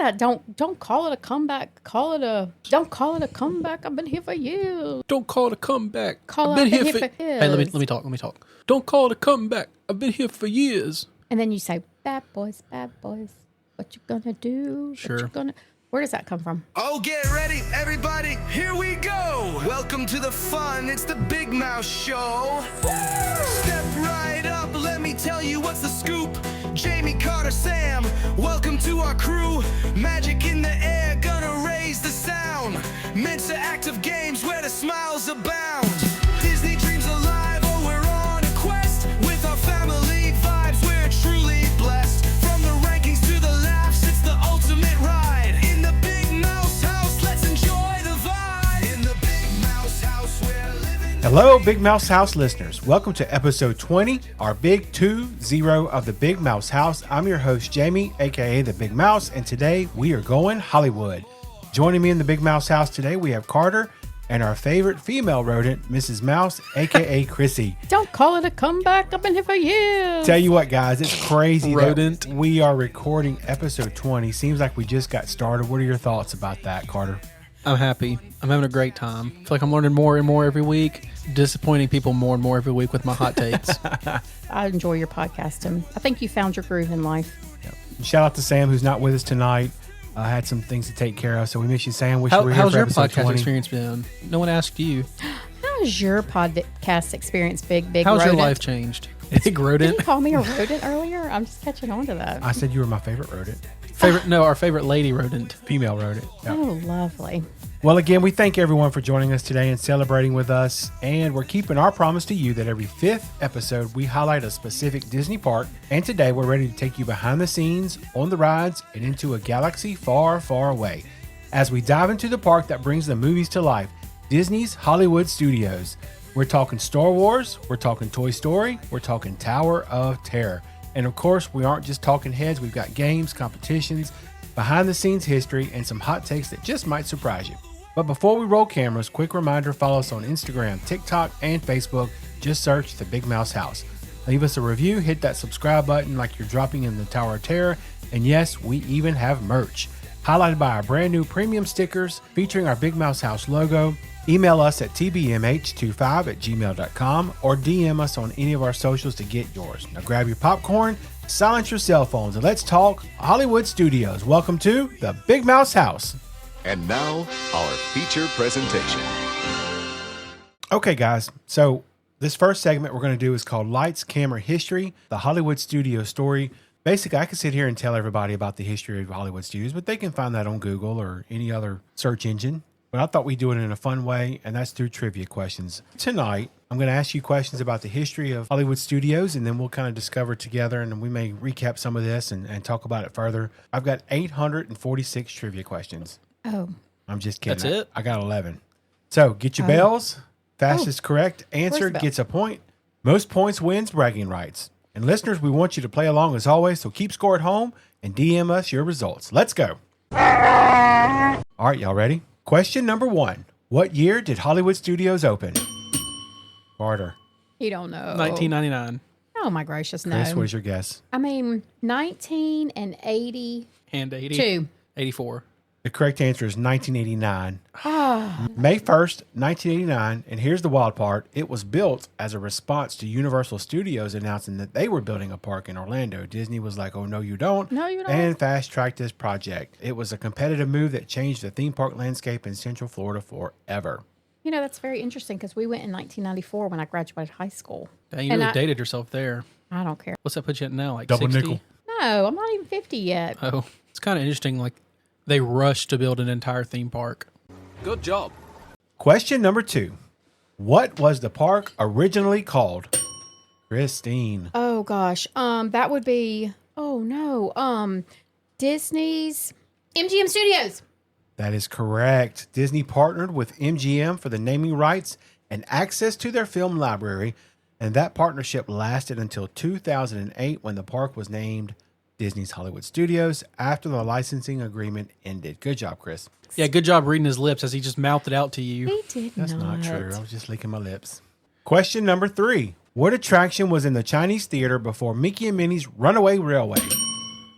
that? Don't call it a comeback. Don't call it a comeback. I've been here for years. Don't call it a comeback. I've been here for years. Hey, let me talk. Don't call it a comeback. I've been here for years. And then you say, bad boys, what you gonna do? Sure. Where does that come from? Oh, get ready, everybody. Here we go. Welcome to the fun. It's the Big Mouse Show. Step right up. Let me tell you what's the scoop. Jamie, Carter, Sam. Welcome to our crew. Magic in the air. Gonna raise the sound. Mensa active games where the smiles abound. Disney dreams alive. Oh, we're on a quest. With our family vibes, we're truly blessed. From the rankings to the laughs, it's the ultimate ride. Hello, Big Mouse House listeners. Welcome to episode 20, our big 2-0 of the Big Mouse House. I'm your host, Jamie, aka the Big Mouse, and today we are going Hollywood. Joining me in the Big Mouse House today, we have Carter and our favorite female rodent, Mrs. Mouse, aka Chrissie. Don't call it a comeback. I've been here for years. Tell you what, guys, it's crazy Rodent. that we are recording episode 20. Seems like we just got started. What are your thoughts about that, Carter? I'm happy. I'm having a great time. I feel like I'm learning more and more every week, disappointing people more and more every week with my hot takes. I enjoy your podcast, and I think you found your groove in life. Yep. Shout out to Sam, who's not with us tonight. I had some things to take care of, so we miss you, Sam. Wish you were here How's for your episode podcast 20. experience been? No one asked you. How's your podcast experience, big How's rodent? your life changed? Big Did rodent? you call me a rodent earlier? I'm just catching on to that. I said you were my favorite rodent. Our favorite lady rodent. Female rodent. Yep. Oh, lovely. Well, again, we thank everyone for joining us today and celebrating with us. And we're keeping our promise to you that every fifth episode, we highlight a specific Disney park. And today, we're ready to take you behind the scenes, on the rides, and into a galaxy far, far away. As we dive into the park that brings the movies to life, Disney's Hollywood Studios. We're talking Star Wars, we're talking Toy Story, we're talking Tower of Terror. And of course, we aren't just talking heads. We've got games, competitions, behind the scenes history, and some hot takes that just might surprise you. But before we roll cameras, quick reminder, follow us on Instagram, TikTok, and Facebook. Just search The Big Mouse House. Leave us a review, hit that subscribe button like you're dropping in the Tower of Terror. And yes, we even have merch, highlighted by our brand new premium stickers featuring our Big Mouse House logo. Email us at tbmh25@gmail.com or DM us on any of our socials to get yours. Now grab your popcorn, silence your cell phones, and let's talk Hollywood Studios. Welcome to The Big Mouse House. And now, our feature presentation. Okay, guys. So this first segment we're going to do is called Lights, Camera, History, the Hollywood Studio Story. Basically, I could sit here and tell everybody about the history of Hollywood Studios, but they can find that on Google or any other search engine. But I thought we'd do it in a fun way, and that's through trivia questions. Tonight, I'm going to ask you questions about the history of Hollywood Studios, and then we'll kind of discover together, and we may recap some of this and talk about it further. I've got 846 trivia questions. Oh. I'm just kidding. That's it? I got 11. So get your bells. Fastest correct answer gets a point. Most points wins bragging rights. And listeners, we want you to play along as always, so keep score at home and DM us your results. Let's go. All right, y'all ready? Question number 1. What year did Hollywood Studios open? Carter. You don't know. 1999. Oh, my gracious, no. Chris, what is your guess? I mean, 1980. And 80. 2. 84. The correct answer is 1989. Ah. May 1st, 1989, and here's the wild part. It was built as a response to Universal Studios announcing that they were building a park in Orlando. Disney was like, oh, no, you don't. No, you don't. And fast-tracked this project. It was a competitive move that changed the theme park landscape in Central Florida forever. You know, that's very interesting because we went in 1994 when I graduated high school. Dang, you really dated yourself there. I don't care. What's that put you at now? Like Double 60? nickel. No, I'm not even 50 yet. Oh, it's kind of interesting. Like, they rushed to build an entire theme park. Good job. Question number 2. What was the park originally called? Christine. Oh, gosh. That would be, Disney's MGM Studios. That is correct. Disney partnered with MGM for the naming rights and access to their film library, and that partnership lasted until 2008 when the park was named Disney's Hollywood Studios after the licensing agreement ended. Good job, Chris. Yeah, good job reading his lips as he just mouthed it out to you. He did That's not true. I was just licking my lips. Question number 3. What attraction was in the Chinese theater before Mickey and Minnie's Runaway Railway?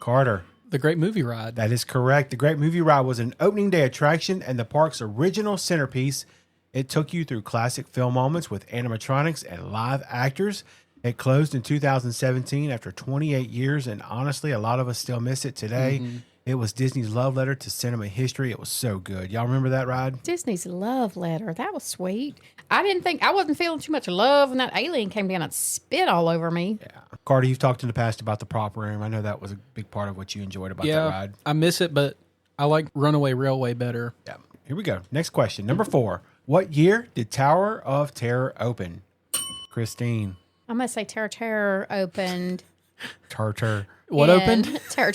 Carter. The Great Movie Ride. That is correct. The Great Movie Ride was an opening day attraction and the park's original centerpiece. It took you through classic film moments with animatronics and live actors. It closed in 2017 after 28 years, and honestly, a lot of us still miss it today. It was Disney's love letter to cinema history. It was so good. Y'all remember that ride? Disney's love letter. That was sweet. I wasn't feeling too much love when that alien came down and spit all over me. Yeah. Carter, you've talked in the past about the prop room. I know that was a big part of what you enjoyed about that ride. I miss it, but I like Runaway Railway better. Yeah. Here we go. Next question. Number 4. What year did Tower of Terror open? Christine. I'm going to say Terror opened. Tartar. What opened? Terror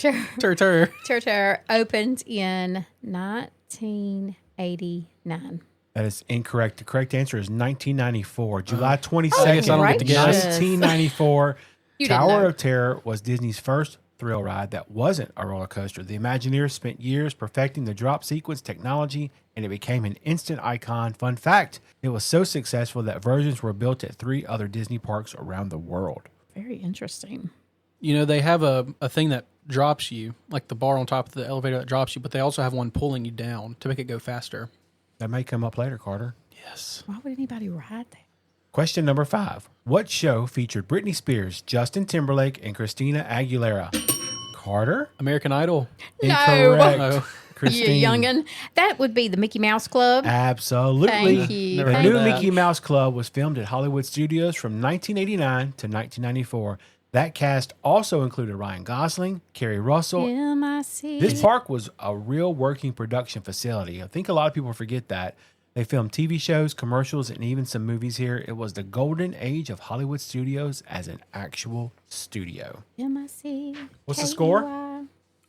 opened in 1989. That is incorrect. The correct answer is 1994. July 22nd, I guess I don't get to guess. 1994. You didn't Tower know. of Terror was Disney's first thrill ride that wasn't a roller coaster. The Imagineers spent years perfecting the drop sequence technology, and it became an instant icon. Fun fact, it was so successful that versions were built at 3 other Disney parks around the world. Very interesting. You know, they have a thing that drops you, like the bar on top of the elevator that drops you, but they also have one pulling you down to make it go faster. That may come up later, Carter. Yes. Why would anybody ride that? Question number 5. What show featured Britney Spears, Justin Timberlake, and Christina Aguilera? Carter? American Idol. Incorrect. No. Christine. You youngin'. That would be the Mickey Mouse Club. Absolutely. Thank you. Never The heard new of that. Mickey Mouse Club was filmed at Hollywood Studios from 1989 to 1994. That cast also included Ryan Gosling, Kerry Russell. M-I-C. This park was a real working production facility. I think a lot of people forget that. They filmed TV shows, commercials, and even some movies here. It was the golden age of Hollywood Studios as an actual studio. M-I-C. What's the score?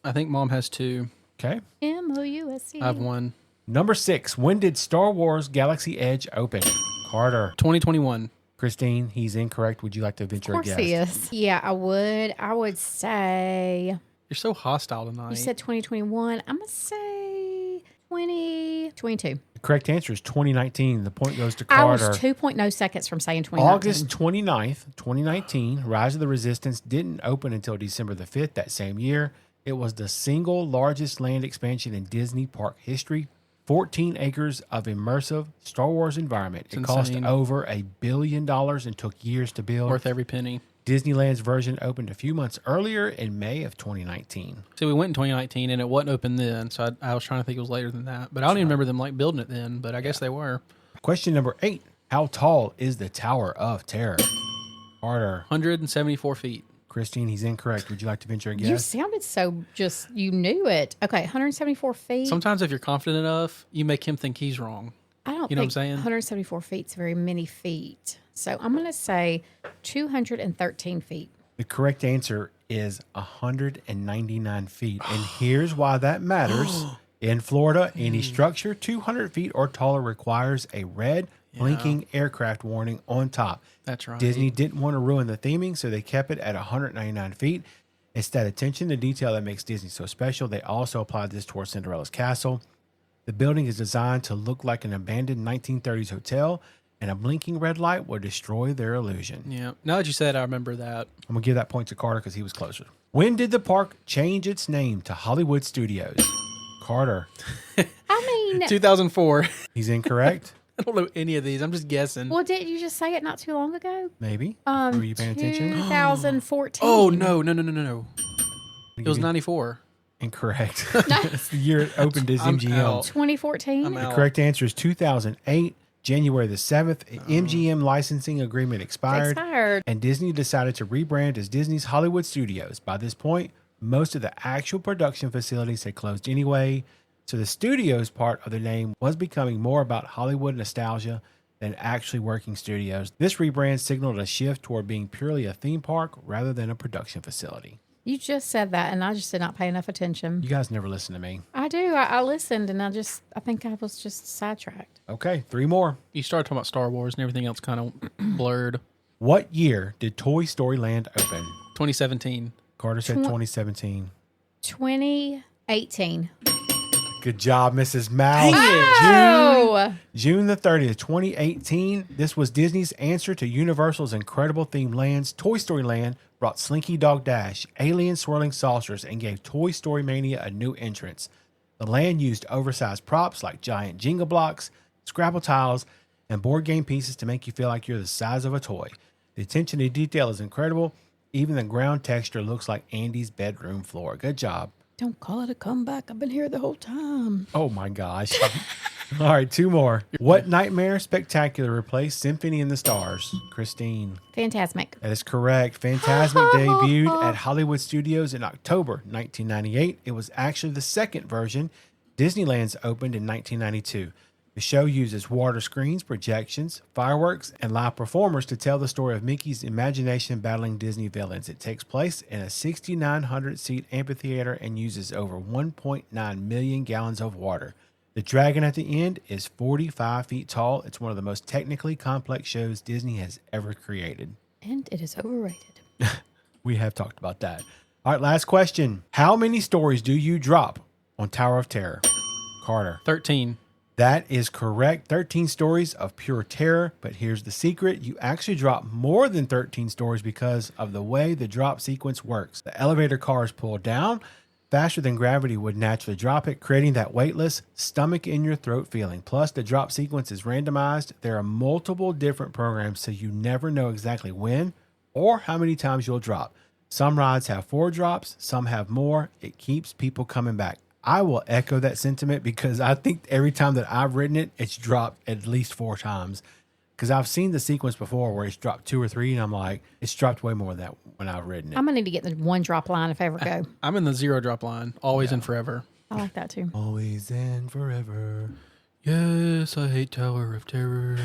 I think Mom has 2. Okay. M-O-U-S-E. I have 1. Number 6. When did Star Wars Galaxy Edge open? Carter. 2021. Christine, he's incorrect. Would you like to venture a Of guess? course he is. Yeah, I would. I would say, You're so hostile tonight. you said 2021. I'm going to say 2022. The correct answer is 2019. The point goes to I Carter. was 2.0 seconds from saying 2019. August 29th, 2019, Rise of the Resistance didn't open until December the 5th that same year. It was the single largest land expansion in Disney park history. 14 acres of immersive Star Wars environment. It cost insane. over $1 billion and took years to build. Worth every penny. Disneyland's version opened a few months earlier in May of 2019. So we went in 2019 and it wasn't open then. So I was trying to think it was later than that. But I don't even remember them like building it then. But I guess they were. Question number 8. How tall is the Tower of Terror? Carter. 174 feet. Christine, he's incorrect. Would you like to venture a guess? You sounded so just, you knew it. Okay, 174 feet. Sometimes if you're confident enough, you make him think he's wrong. I don't You know what I'm think saying? 174 feet is very many feet. So I'm going to say 213 feet. The correct answer is 199 feet. And here's why that matters. In Florida, any structure 200 feet or taller requires a red blinking aircraft warning on top. That's right. Disney didn't want to ruin the theming, so they kept it at 199 feet. It's that attention to detail that makes Disney so special. They also applied this towards Cinderella's castle. The building is designed to look like an abandoned 1930s hotel, and a blinking red light will destroy their illusion. Yeah. Now that you said, I remember that. I'm going to give that point to Carter because he was closer. When did the park change its name to Hollywood Studios? Carter. I mean, 2004. He's incorrect. I don't know any of these. I'm just guessing. well, didn't you just say it not too long ago? Maybe. Were you paying attention? 2014. Oh, no. It was 94. Incorrect. It's the year it opened as I'm MGM. out. 2014. I'm The out. correct answer is 2008. January the 7th, MGM licensing agreement expired, and Disney decided to rebrand as Disney's Hollywood Studios. By this point, most of the actual production facilities had closed anyway, so the studios part of the name was becoming more about Hollywood nostalgia than actually working studios. This rebrand signaled a shift toward being purely a theme park rather than a production facility. You just said that, and I just did not pay enough attention. You guys never listen to me. I do. I listened, and I think I was just sidetracked. Okay, 3 more. You started talking about Star Wars and everything else kind of blurred. What year did Toy Story Land open? 2017. Carter said 2017. 2018. Good job, Mrs. Mouse. Oh! No. June the 30th, 2018. This was Disney's answer to Universal's incredible themed lands. Toy Story Land brought Slinky Dog Dash, alien swirling saucers, and gave Toy Story Mania a new entrance. The land used oversized props like giant Jenga blocks, Scrabble tiles, and board game pieces to make you feel like you're the size of a toy. The attention to detail is incredible. Even the ground texture looks like Andy's bedroom floor. Good job. Don't call it a comeback. I've been here the whole time. Oh my gosh. All right, two more. What Nightmare Spectacular replaced Symphony in the Stars? Christine. Fantastic. That is correct. Fantasmic debuted at Hollywood Studios in October 1998. It was actually the second version. Disneyland's opened in 1992. The show uses water screens, projections, fireworks, and live performers to tell the story of Mickey's imagination battling Disney villains. It takes place in a 6,900-seat amphitheater and uses over 1.9 million gallons of water. The dragon at the end is 45 feet tall. It's one of the most technically complex shows Disney has ever created. And it is overrated. We have talked about that. All right, last question. How many stories do you drop on Tower of Terror? Carter. 13. That is correct. 13 stories of pure terror. But here's the secret. You actually drop more than 13 stories because of the way the drop sequence works. The elevator cars pull down faster than gravity would naturally drop it, creating that weightless, stomach in your throat feeling. Plus, the drop sequence is randomized. There are multiple different programs, so you never know exactly when or how many times you'll drop. Some rides have 4 drops, some have more. It keeps people coming back. I will echo that sentiment because I think every time that I've ridden it, it's dropped at least 4 times. Because I've seen the sequence before where it's dropped 2 or 3, and I'm like, it's dropped way more than that when I've ridden it. I'm going to need to get the 1 drop line if I ever go. I'm in the 0 drop line, always and forever. I like that too. Always and forever. Yes, I hate Tower of Terror,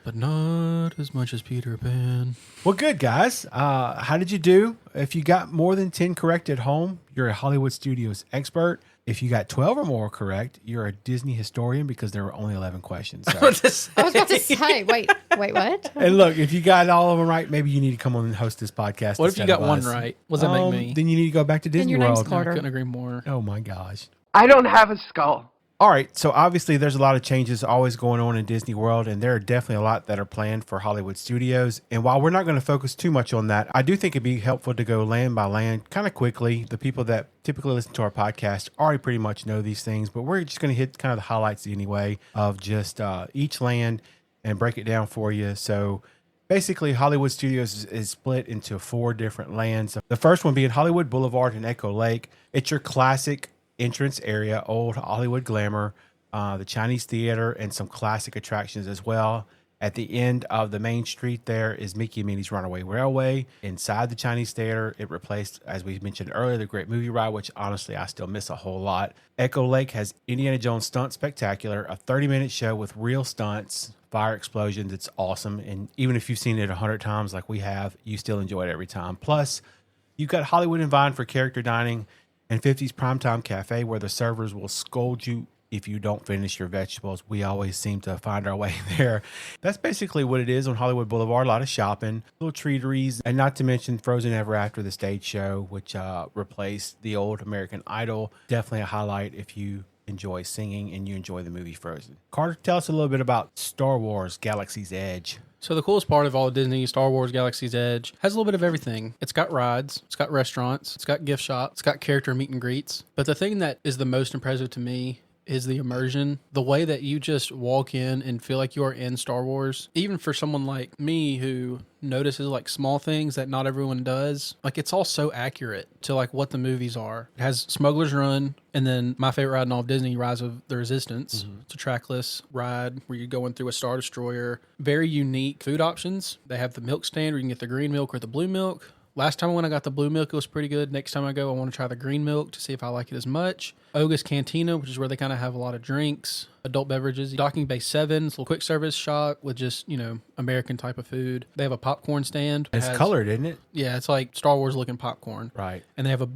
but not as much as Peter Pan. Well, good, guys. How did you do? If you got more than 10 correct at home, you're a Hollywood Studios expert. If you got 12 or more correct, you're a Disney historian because there were only 11 questions. So. I was about to say, wait, what? And look, if you got all of them right, maybe you need to come on and host this podcast. What if you got one right? What does that make me? Then you need to go back to Disney your name's World. Carter. I couldn't agree more. Oh, my gosh. I don't have a skull. All right, so obviously there's a lot of changes always going on in Disney World, and there are definitely a lot that are planned for Hollywood Studios. And while we're not going to focus too much on that, I do think it'd be helpful to go land by land kind of quickly. The people that typically listen to our podcast already pretty much know these things, but we're just going to hit kind of the highlights anyway of just each land and break it down for you. So basically, Hollywood Studios is split into 4 different lands. The first one being Hollywood Boulevard and Echo Lake. It's your classic entrance area, old Hollywood glamour, the Chinese theater, and some classic attractions as well. At the end of the main street there is Mickey and Minnie's Runaway Railway. Inside the Chinese theater, it replaced, as we mentioned earlier, the Great Movie Ride, which honestly I still miss a whole lot. Echo Lake has Indiana Jones Stunt Spectacular, a 30-minute show with real stunts, fire explosions. It's awesome. And even if you've seen it 100 times like we have, you still enjoy it every time. Plus, you've got Hollywood and Vine for character dining, and 50's Primetime Cafe, where the servers will scold you if you don't finish your vegetables. We always seem to find our way there. That's basically what it is on Hollywood Boulevard. A lot of shopping, little treateries, and not to mention Frozen Ever After, the stage show, which replaced the old American Idol. Definitely a highlight if you enjoy singing and you enjoy the movie Frozen. Carter, tell us a little bit about Star Wars Galaxy's Edge. So the coolest part of all of Disney, Star Wars Galaxy's Edge, has a little bit of everything. It's got rides, it's got restaurants, it's got gift shops, it's got character meet and greets. But the thing that is the most impressive to me is the immersion, the way that you just walk in and feel like you are in Star Wars. Even for someone like me who notices like small things that not everyone does, like it's all so accurate to like what the movies are. It has Smuggler's Run, and then my favorite ride in all of Disney, Rise of the Resistance. It's a trackless ride where you're going through a Star Destroyer. Very unique food options. They have the milk stand where you can get the green milk or the blue milk. Last time when I got the blue milk, it was pretty good. Next time I go, I want to try the green milk to see if I like it as much. Oga's Cantina, which is where they kind of have a lot of drinks, adult beverages. Docking Bay 7, it's a little quick service shop with just, American type of food. They have a popcorn stand. It's colored, isn't it? Yeah, it's like Star Wars looking popcorn. Right. And they have a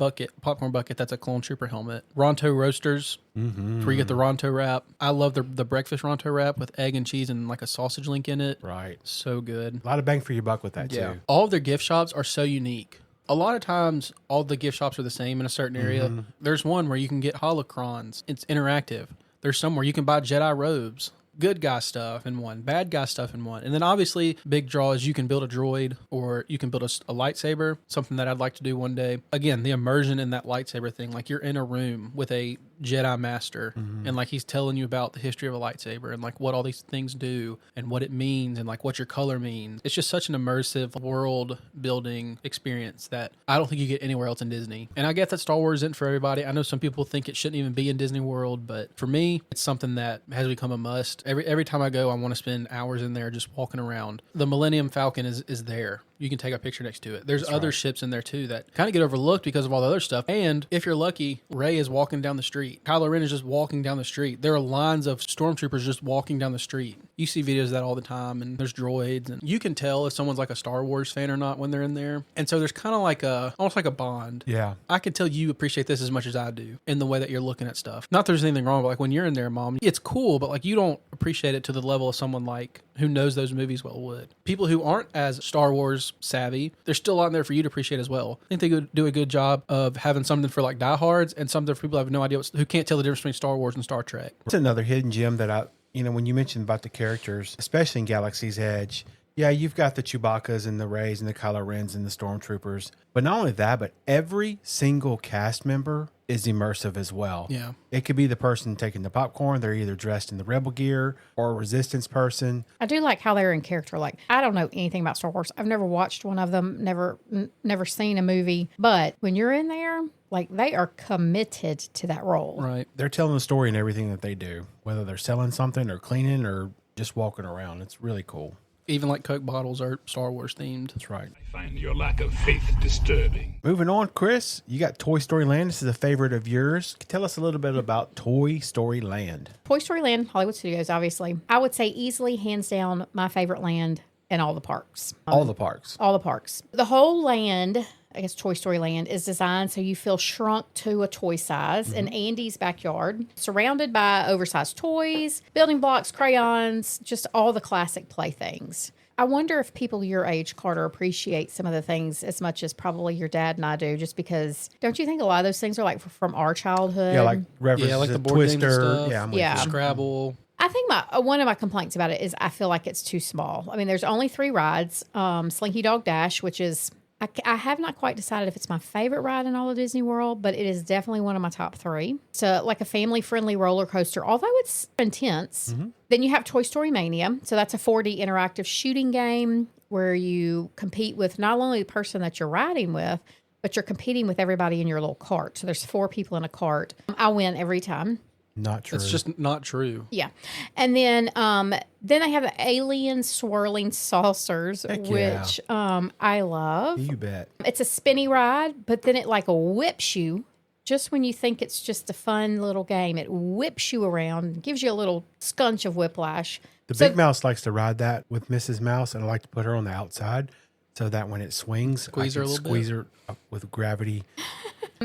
popcorn bucket that's a Clone Trooper helmet. Ronto Roasters, where you get the Ronto wrap. I love the breakfast Ronto wrap with egg and cheese and like a sausage link in it. Right. So good. A lot of bang for your buck with that, too. All of their gift shops are so unique. A lot of times, all the gift shops are the same in a certain area. There's one where you can get holocrons. It's interactive. There's somewhere you can buy Jedi robes. Good guy stuff in one, bad guy stuff in one. And then obviously big draw is you can build a droid or you can build a lightsaber, something that I'd like to do one day. Again, the immersion in that lightsaber thing, like you're in a room with a Jedi master and like he's telling you about the history of a lightsaber and like what all these things do and what it means and like what your color means. It's just such an immersive world building experience that I don't think you get anywhere else in Disney. And I get that Star Wars isn't for everybody. I know some people think it shouldn't even be in Disney World, but for me, it's something that has become a must. Every time I go, I want to spend hours in there just walking around. The Millennium Falcon is there. You can take a picture next to it. There's other ships in there too that kind of get overlooked because of all the other stuff. And if you're lucky, Rey is walking down the street. Kylo Ren is just walking down the street. There are lines of stormtroopers just walking down the street. You see videos of that all the time, and there's droids, and you can tell if someone's like a Star Wars fan or not when they're in there. And so there's kind of like almost like a bond. Yeah. I can tell you appreciate this as much as I do in the way that you're looking at stuff. Not that there's anything wrong, but like when you're in there, Mom, it's cool, but like you don't appreciate it to the level of someone like who knows those movies well would. People who aren't as Star Wars savvy, there's still a lot in there for you to appreciate as well. I think they could do a good job of having something for like diehards and something for people who have no idea who can't tell the difference between Star Wars and Star Trek. It's another hidden gem that when you mentioned about the characters, especially in Galaxy's Edge, yeah, you've got the Chewbacca's and the Reys and the Kylo Rens and the Stormtroopers. But not only that, but every single cast member is immersive as well. Yeah. It could be the person taking the popcorn. They're either dressed in the Rebel gear or a Resistance person. I do like how they're in character. Like, I don't know anything about Star Wars. I've never watched one of them, never seen a movie. But when you're in there, like, they are committed to that role. Right. They're telling the story in everything that they do, whether they're selling something or cleaning or just walking around. It's really cool. Even like Coke bottles are Star Wars themed. That's right. I find your lack of faith disturbing. Moving on, Chris, you got Toy Story Land. This is a favorite of yours. Tell us a little bit about Toy Story Land. Toy Story Land, Hollywood Studios, obviously. I would say easily, hands down, my favorite land in all the parks. All the parks. All the parks. The whole land, I guess Toy Story Land, is designed so you feel shrunk to a toy size in Andy's backyard, surrounded by oversized toys, building blocks, crayons, just all the classic playthings. I wonder if people your age, Carter, appreciate some of the things as much as probably your dad and I do, just because, don't you think a lot of those things are like from our childhood? Yeah, like references Yeah, like to the board games and Twister. stuff. Yeah, I'm with Yeah. you. Scrabble. I think one of my complaints about it is I feel like it's too small. I mean, there's only 3 rides. Slinky Dog Dash, which is, I have not quite decided if it's my favorite ride in all of Disney World, but it is definitely one of my top 3. So like a family-friendly roller coaster, although it's intense. Then you have Toy Story Mania. So that's a 4D interactive shooting game where you compete with not only the person that you're riding with, but you're competing with everybody in your little cart. So there's 4 people in a cart. I win every time. Not true. It's just not true. Yeah. And then they have the alien swirling saucers, Heck yeah. which I love. You bet. It's a spinny ride, but then it like whips you just when you think it's just a fun little game. It whips you around, gives you a little scunch of whiplash. The Big Mouse likes to ride that with Mrs. Mouse, and I like to put her on the outside so that when it swings, Squeeze her a little squeeze her up with gravity.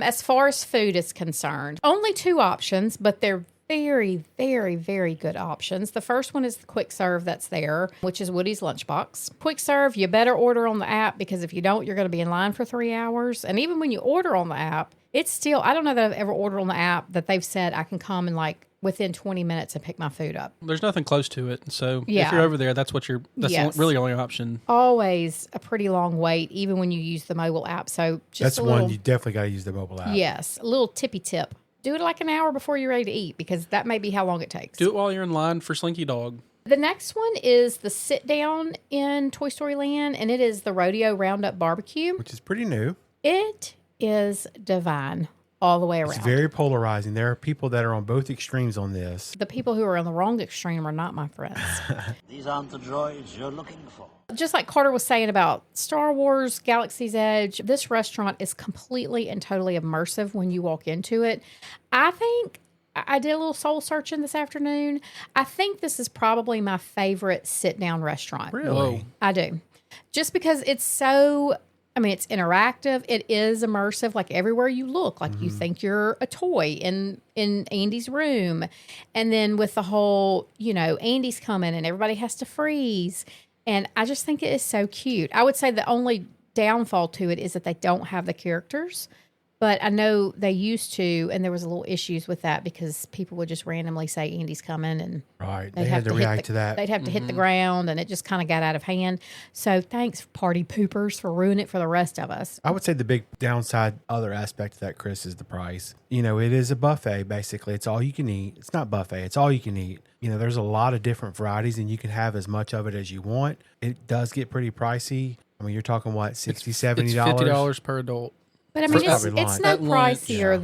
As far as food is concerned, only 2 options, but they're very, very, very good options. The first one is the quick serve that's there, which is Woody's Lunchbox. Quick serve, you better order on the app because if you don't, you're going to be in line for 3 hours. And even when you order on the app, it's still, I don't know that I've ever ordered on the app that they've said I can come in like within 20 minutes and pick my food up. There's nothing close to it. So Yeah. if you're over there, that's Yes. really your only option. Always a pretty long wait, even when you use the mobile app. So just That's a little, one you definitely got to use the mobile app. yes, a little tippy tip. Do it like an hour before you're ready to eat because that may be how long it takes. Do it while you're in line for Slinky Dog. The next one is the sit down in Toy Story Land, and it is the Rodeo Roundup Barbecue. Which is pretty new. It is divine all the way around. It's very polarizing. There are people that are on both extremes on this. The people who are on the wrong extreme are not my friends. These aren't the droids you're looking for. Just like Carter was saying about Star Wars, Galaxy's Edge, this restaurant is completely and totally immersive when you walk into it. I think I did a little soul searching this afternoon. I think this is probably my favorite sit-down restaurant. Really? Whoa. I do. Just because it's so, I mean, it's interactive. It is immersive. Like everywhere you look, like you think you're a toy in Andy's room. And then with the whole, Andy's coming and everybody has to freeze. And I just think it is so cute. I would say the only downfall to it is that they don't have the characters. But I know they used to, and there was a little issues with that because people would just randomly say Andy's coming, and Right. They had to react to that. They'd have to hit the ground, and it just kind of got out of hand. So thanks, party poopers, for ruining it for the rest of us. I would say the big downside, other aspect of that, Chris, is the price. You know, it is a buffet, basically. It's all you can eat. It's not buffet. It's all you can eat. You know, there's a lot of different varieties, and you can have as much of it as you want. It does get pretty pricey. I mean, you're talking, what, $60, $70? It's $50 per adult. But I mean, it's every no lunch. At lunch. pricier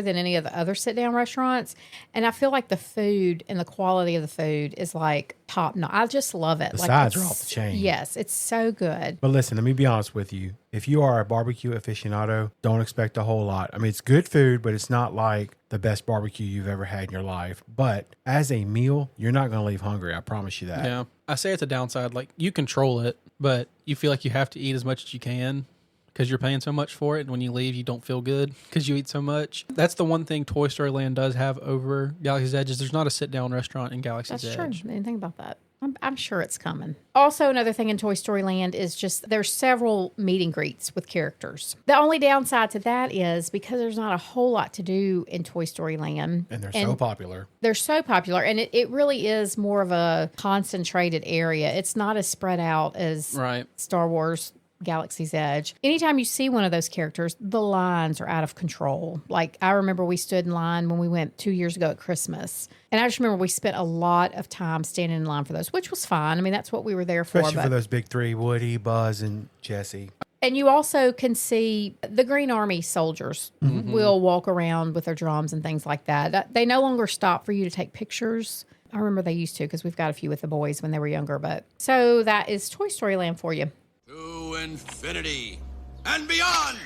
than any of the other sit down restaurants, and I feel like the food and the quality of the food is like top notch. I just love it. The like sides are it's- off the chain. Yes, it's so good. But listen, let me be honest with you. If you are a barbecue aficionado, don't expect a whole lot. I mean, it's good food, but it's not like the best barbecue you've ever had in your life. But as a meal, you're not going to leave hungry. I promise you that. Yeah. I say it's a downside. Like, you control it, but you feel like you have to eat as much as you can because you're paying so much for it. And when you leave, you don't feel good because you eat so much. That's the one thing Toy Story Land does have over Galaxy's Edge is there's not a sit-down restaurant in Galaxy's That's Edge. true. I didn't think about that. I'm sure it's coming. Also, another thing in Toy Story Land is just there's several meet and greets with characters. The only downside to that is because there's not a whole lot to do in Toy Story Land. And they're so popular. They're so popular, and it really is more of a concentrated area. It's not as spread out as Right. Star Wars Galaxy's Edge. Anytime you see one of those characters, the lines are out of control. Like, I remember we stood in line when we went 2 years ago at Christmas. And I just remember we spent a lot of time standing in line for those, which was fine. I mean, that's what we were there for. Especially for those big three, Woody, Buzz, and Jesse. And you also can see the Green Army soldiers will walk around with their drums and things like that. They no longer stop for you to take pictures. I remember they used to because we've got a few with the boys when they were younger. But so that is Toy Story Land for you. To infinity and beyond.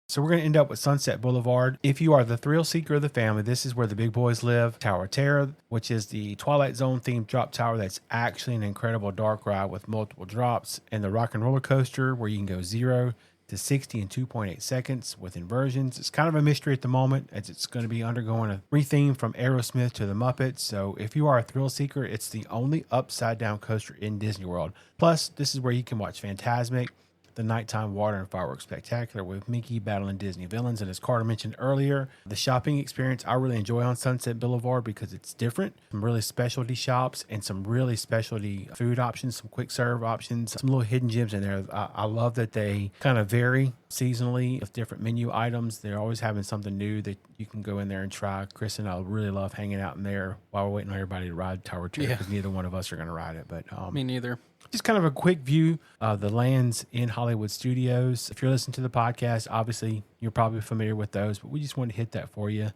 So we're going to end up with Sunset Boulevard. If you are the thrill seeker of the family, this is where the big boys live. Tower of Terror, which is the Twilight Zone themed drop tower that's actually an incredible dark ride with multiple drops. And the Rock and Roller Coaster, where you can go 0 to 60 in 2.8 seconds with inversions. It's kind of a mystery at the moment as it's going to be undergoing a retheme from Aerosmith to the Muppets. So if you are a thrill seeker, it's the only upside down coaster in Disney World. Plus, this is where you can watch Fantasmic, the nighttime water and fireworks spectacular with Mickey battling Disney villains. And as Carter mentioned earlier, the shopping experience I really enjoy on Sunset Boulevard because it's different. Some really specialty shops and some really specialty food options, some quick serve options, some little hidden gems in there. I love that they kind of vary seasonally with different menu items. They're always having something new that you can go in there and try. Chris and I really love hanging out in there while we're waiting on everybody to ride Tower of Terror because neither one of us are going to ride it. But Me neither. just kind of a quick view of the lands in Hollywood Studios. If you're listening to the podcast, obviously you're probably familiar with those, but we just wanted to hit that for you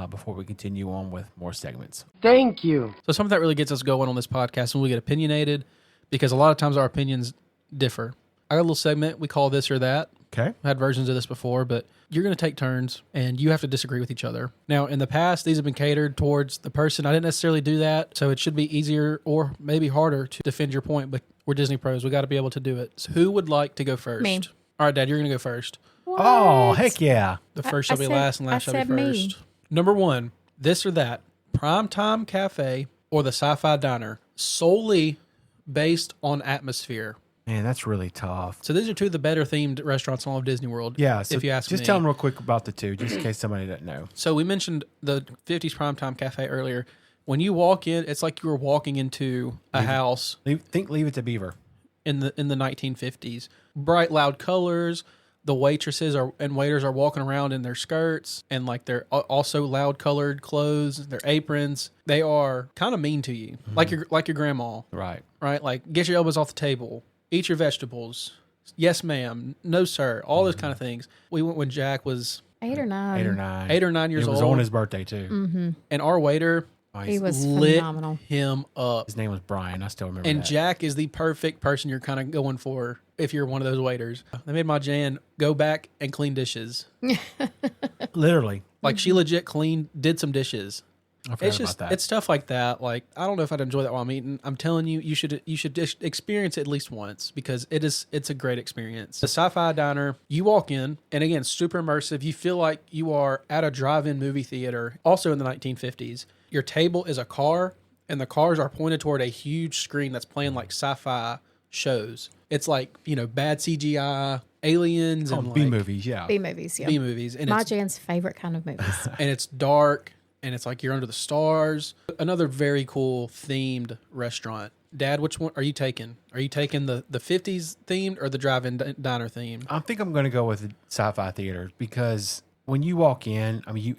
before we continue on with more segments. Thank you. So something that really gets us going on this podcast when we get opinionated, because a lot of times our opinions differ. I got a little segment we call This or That. Okay. I've had versions of this before, but you're going to take turns and you have to disagree with each other. Now, in the past, these have been catered towards the person. I didn't necessarily do that, so it should be easier or maybe harder to defend your point, but we're Disney pros. We got to be able to do it. So who would like to go first? Me. All right, Dad, you're going to go first. Oh, heck yeah. The first I shall be said- last and last I shall be said me. first. Number one, This or That, Primetime Cafe or the Sci-Fi Diner, solely based on atmosphere. Man, that's really tough. So these are two of the better themed restaurants in all of Disney World. Yeah, so if you ask just me. tell them real quick about the two, just in case somebody doesn't know. So we mentioned the 50s Primetime Cafe earlier. When you walk in, it's like you were walking into a house Leave it to Beaver. in the 1950s. Bright, loud colors. The waitresses and waiters are walking around in their skirts and like they're also loud colored clothes, their aprons. They are kind of mean to you, like your grandma, Right. right? Like, get your elbows off the table, eat your vegetables. Yes, ma'am. No, sir. All those kind of things. We went when Jack was 8 or 9. 8 or 9. 8 or 9 years It was old. on his birthday, too. And our waiter He was lit phenomenal. him up. His name was Brian. I still remember And that. Jack is the perfect person you're kind of going for if you're one of those waiters. They made my Jan go back and clean dishes. Literally. Like, she legit did some dishes. I forgot It's just, about that. it's stuff like that. Like, I don't know if I'd enjoy that while I'm eating. I'm telling you, you should just experience it at least once because it's a great experience. The Sci-Fi Diner, you walk in, and again, super immersive. You feel like you are at a drive-in movie theater, also in the 1950s. Your table is a car, and the cars are pointed toward a huge screen that's playing like sci-fi shows. It's like, bad CGI aliens and B like movies, yeah. B movies, yeah. B movies, and My it's, Jan's favorite kind of movies. and it's dark, and it's like you're under the stars. Another very cool themed restaurant. Dad, which one are you taking? Are you taking the 50s themed or the drive-in diner themed? I think I'm going to go with the sci-fi theater because when you walk in, I mean,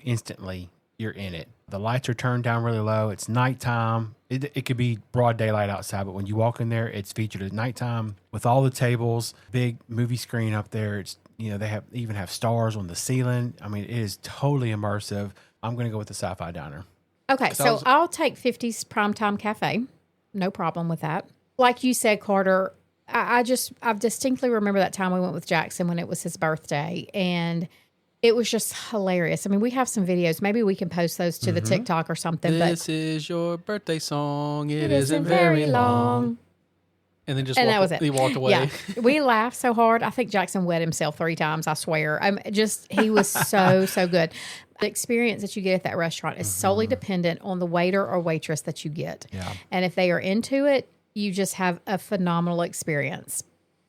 you're in it. The lights are turned down really low. It's nighttime. It could be broad daylight outside, but when you walk in there, it's featured at nighttime with all the tables, big movie screen up there. It's, they even have stars on the ceiling. I mean, it is totally immersive. I'm going to go with the sci-fi diner. Okay, so I'll take 50s Primetime Cafe. No problem with that. Like you said, Carter, I distinctly remember that time we went with Jackson when it was his birthday, and it was just hilarious. I mean, we have some videos. Maybe we can post those to the TikTok or something. This is your birthday song. It isn't very long. And then that was it. He walked away. Yeah. We laughed so hard. I think Jackson wet himself 3 times, I swear. He was so good. The experience that you get at that restaurant is solely dependent on the waiter or waitress that you get. Yeah. And if they are into it, you just have a phenomenal experience.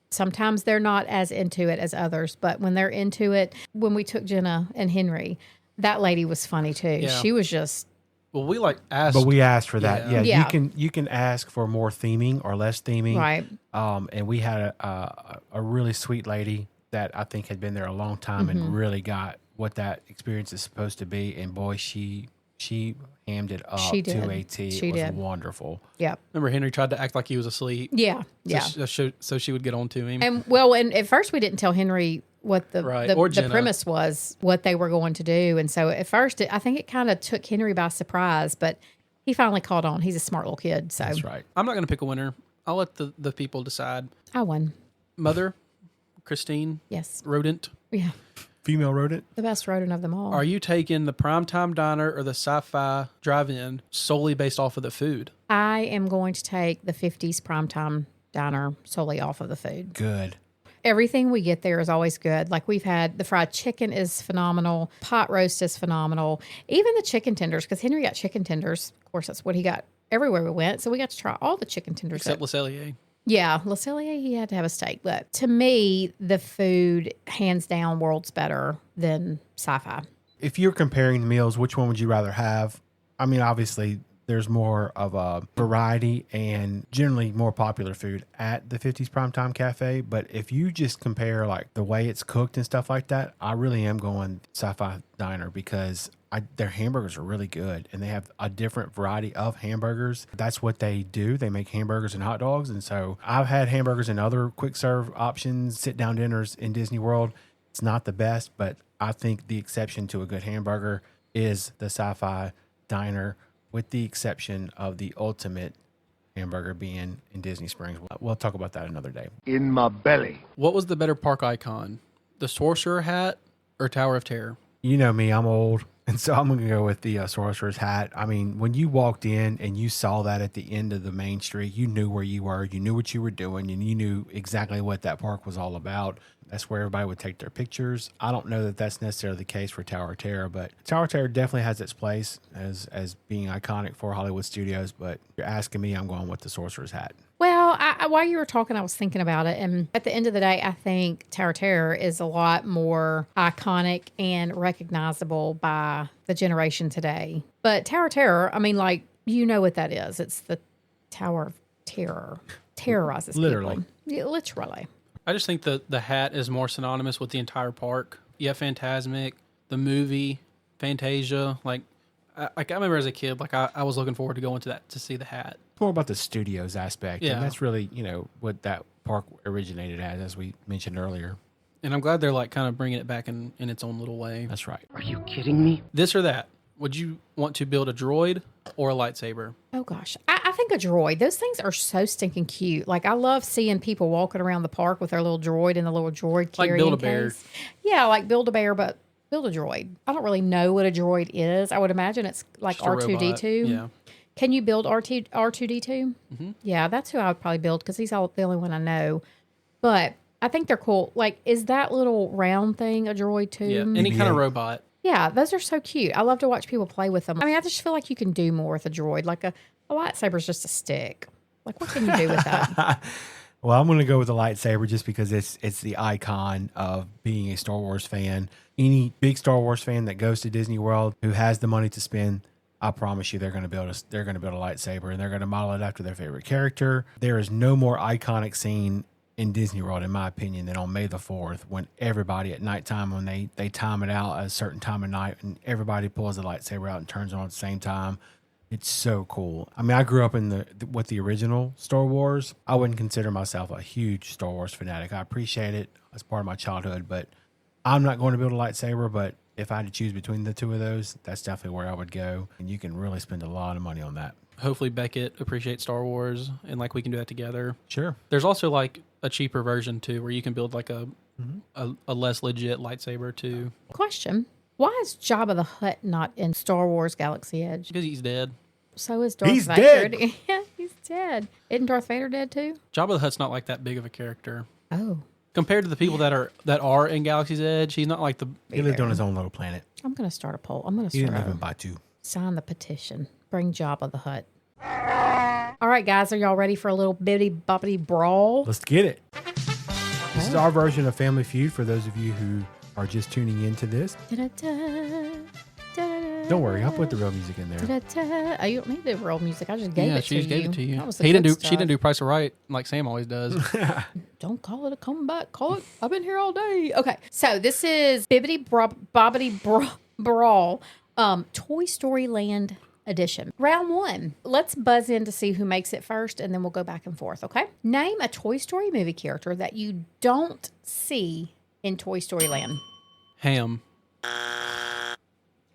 Sometimes they're not as into it as others, but when they're into it, when we took Jenna and Henry, that lady was funny too. Yeah. She was just... Well, we asked. But we asked for that. Yeah. Yeah. You can ask for more theming or less theming. Right. And we had a really sweet lady that I think had been there a long time and really got what that experience is supposed to be. And boy, she hammed it up to a T. It was wonderful. Yeah. Remember, Henry tried to act like he was asleep. Yeah. Yeah. So she would get on to him. And at first we didn't tell Henry what the premise was, what they were going to do. And so at first, I think it kind of took Henry by surprise, but he finally caught on. He's a smart little kid. So That's right. I'm not going to pick a winner. I'll let the people decide. I won. Mother, Christine. Yes. Rodent. Yeah. Female rodent. The best rodent of them all. Are you taking the Primetime Diner or the Sci-Fi Drive-In solely based off of the food? I am going to take the 50s Primetime Diner solely off of the food. Good. Everything we get there is always good. Like we've had the fried chicken is phenomenal. Pot roast is phenomenal. Even the chicken tenders, because Henry got chicken tenders. Of course, that's what he got everywhere we went. So we got to try all the chicken tenders. Except Le Cellier. Yeah, Le Cellier, he had to have a steak. But to me, the food, hands down, worlds better than Sci-Fi. If you're comparing meals, which one would you rather have? I mean, obviously, there's more of a variety and generally more popular food at the 50s Primetime Cafe. But if you just compare like the way it's cooked and stuff like that, I really am going Sci-Fi Diner because their hamburgers are really good and they have a different variety of hamburgers. That's what they do. They make hamburgers and hot dogs. And so I've had hamburgers and other quick serve options, sit down dinners in Disney World. It's not the best, but I think the exception to a good hamburger is the Sci-Fi Diner, with the exception of the ultimate hamburger being in Disney Springs. We'll talk about that another day. In my belly. What was the better park icon? The Sorcerer Hat or Tower of Terror? You know me, I'm old. And so I'm going to go with the Sorcerer's Hat. I mean, when you walked in and you saw that at the end of the main street, you knew where you were, you knew what you were doing, and you knew exactly what that park was all about. That's where everybody would take their pictures. I don't know that that's necessarily the case for Tower of Terror, but Tower of Terror definitely has its place as being iconic for Hollywood Studios. But if you're asking me, I'm going with the Sorcerer's Hat. Well, while you were talking, I was thinking about it. And at the end of the day, I think Tower of Terror is a lot more iconic and recognizable by the generation today. But Tower of Terror, I mean, like, you know what that is. It's the Tower of Terror. Terrorizes Literally. people. Yeah, literally. I just think the hat is more synonymous with the entire park. You have Fantasmic, the movie, Fantasia. Like I remember as a kid, like I was looking forward to going to that to see the hat. It's more about the studios aspect. Yeah. And that's really, what that park originated as we mentioned earlier. And I'm glad they're like kind of bringing it back in its own little way. That's right. Are you kidding me? This or that. Would you want to build a droid or a lightsaber? Oh, gosh. I think a droid. Those things are so stinking cute. Like, I love seeing people walking around the park with their little droid and the little droid carrying Like Build-A-Bear. case. Yeah, like Build-A-Bear, but build a droid. I don't really know what a droid is. I would imagine it's like Just a R2-D2. robot. Yeah. Can you build R2-D2? Mm-hmm. Yeah, that's who I would probably build because he's the only one I know. But I think they're cool. Like, is that little round thing a droid too? Yeah, any kind of robot. Yeah, those are so cute. I love to watch people play with them. I mean, I just feel like you can do more with a droid. Like a lightsaber is just a stick. Like, what can you do with that? Well, I'm going to go with the lightsaber just because it's the icon of being a Star Wars fan. Any big Star Wars fan that goes to Disney World who has the money to spend, I promise you they're going to build a lightsaber, and they're going to model it after their favorite character. There is no more iconic scene in Disney World, in my opinion, than on May the 4th, when everybody at nighttime, when they time it out at a certain time of night, and everybody pulls the lightsaber out and turns it on at the same time. It's so cool. I mean, I grew up in with the original Star Wars. I wouldn't consider myself a huge Star Wars fanatic. I appreciate it as part of my childhood, but I'm not going to build a lightsaber. But if I had to choose between the two of those, that's definitely where I would go. And you can really spend a lot of money on that. Hopefully Beckett appreciates Star Wars, and like we can do that together. Sure. There's also like a cheaper version too, where you can build like a less legit lightsaber too. Question. Why is Jabba the Hutt not in Star Wars Galaxy Edge? Because he's dead. So is Darth He's Vader. dead. Yeah, he's dead. Isn't Darth Vader dead too? Jabba the Hutt's not like that big of a character. Oh. Compared to the people that are in Galaxy's Edge, he's not like the... He lived on his own little planet. I'm going to start a poll. I'm going He to didn't start live in Batu. sign the petition. Bring Jabba the Hutt. All right, guys, are y'all ready for a little Bibbidi-Bobbidi-Brawl? Let's get it. This is our version of Family Feud for those of you who are just tuning into this. Don't worry, I'll put the real music in there. Oh, you don't need the real music. I just gave it to you. She just gave it to you. That was the She good didn't stuff. do Price of Right like Sam always does. Don't call it a comeback. Call it, I've been here all day. Okay, so this is Bibbidi-Bobbidi-Brawl, Toy Story Land edition. Round 1. Let's buzz in to see who makes it first, and then we'll go back and forth, okay? Name a Toy Story movie character that you don't see in Toy Story Land. Ham.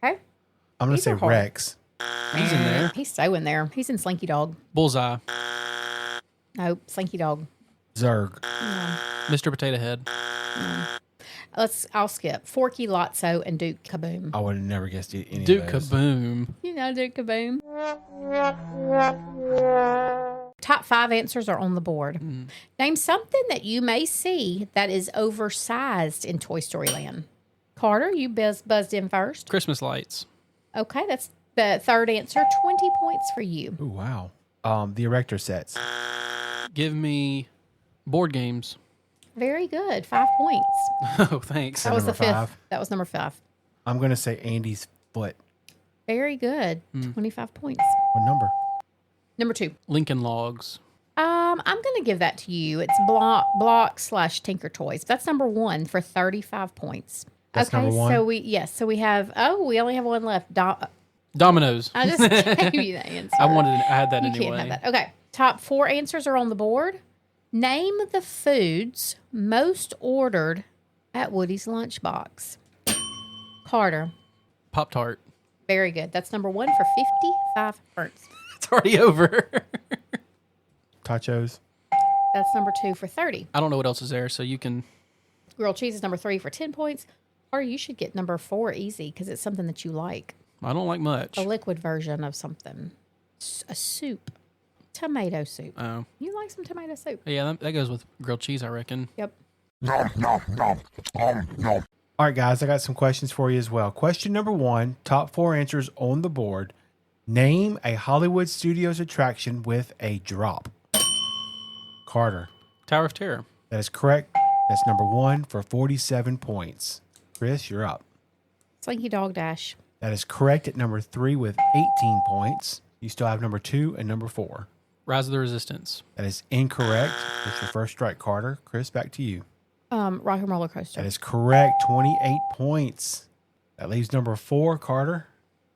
Okay? I'm going to These say are hard. Rex. He's in there. He's so in there. He's in Slinky Dog. Bullseye. Nope, Slinky Dog. Zurg. Mr. Potato Head. I'll skip. Forky, Lotso, and Duke Kaboom. I would have never guessed any Duke of those. Kaboom. You know Duke Kaboom. Top 5 answers are on the board. Name something that you may see that is oversized in Toy Story Land. Carter, you buzzed in first. Christmas lights. Okay, that's the third answer. 20 points for you. Oh, wow. The erector sets. Give me board games. Very good. 5 points. Oh, thanks. That was the number 5th. 5? That was number 5. I'm going to say Andy's foot. Very good. 25 points. What number? Number 2. Lincoln Logs. I'm going to give that to you. It's block/Tinker Toys. That's number 1 for 35 points. That's okay, number 1? So we have, we only have one left. Dominoes. I just gave you that answer. I had that You anyway. can't have that. Okay. Top 4 answers are on the board. Name the foods most ordered at Woody's Lunchbox. Carter. Pop-Tart. Very good. That's number 1 for 55 points. It's already over. Tachos. That's number 2 for 30. I don't know what else is there, so you can... Grilled cheese is number 3 for 10 points. Or you should get number 4 easy because it's something that you like. I don't like much. A liquid version of something. A soup. Tomato soup. Oh. You like some tomato soup? Yeah, that goes with grilled cheese, I reckon. Yep. All right, guys, I got some questions for you as well. Question number 1, top 4 answers on the board. Name a Hollywood Studios attraction with a drop. Carter. Tower of Terror. That is correct. That's number 1 for 47 points. Chris, you're up. Slinky Dog Dash. That is correct at number 3 with 18 points. You still have number 2 and number 4. Rise of the Resistance. That is incorrect. That's your first strike, Carter. Chris, back to you. Rock and Roller Coaster. That is correct. 28 points. That leaves number 4, Carter.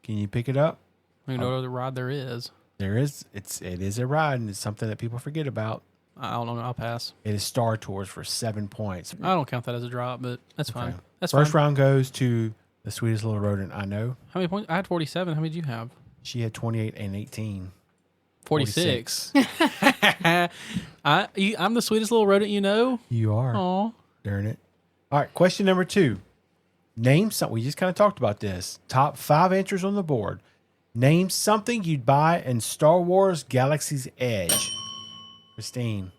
Can you pick it up? I don't know what other ride there is. There is. It is a ride, and it's something that people forget about. I don't know. I'll pass. It is Star Tours for 7 points. I don't count that as a drop, but that's fine. Okay. That's First fine. round goes to the sweetest little rodent I know. How many points? I had 47. How many did you have? She had 28 and 18. 46. I'm the sweetest little rodent you know. You are. Aw. Darn it. All right, question number 2. Name something. We just kind of talked about this. Top 5 answers on the board. Name something you'd buy in Star Wars Galaxy's Edge. Christine.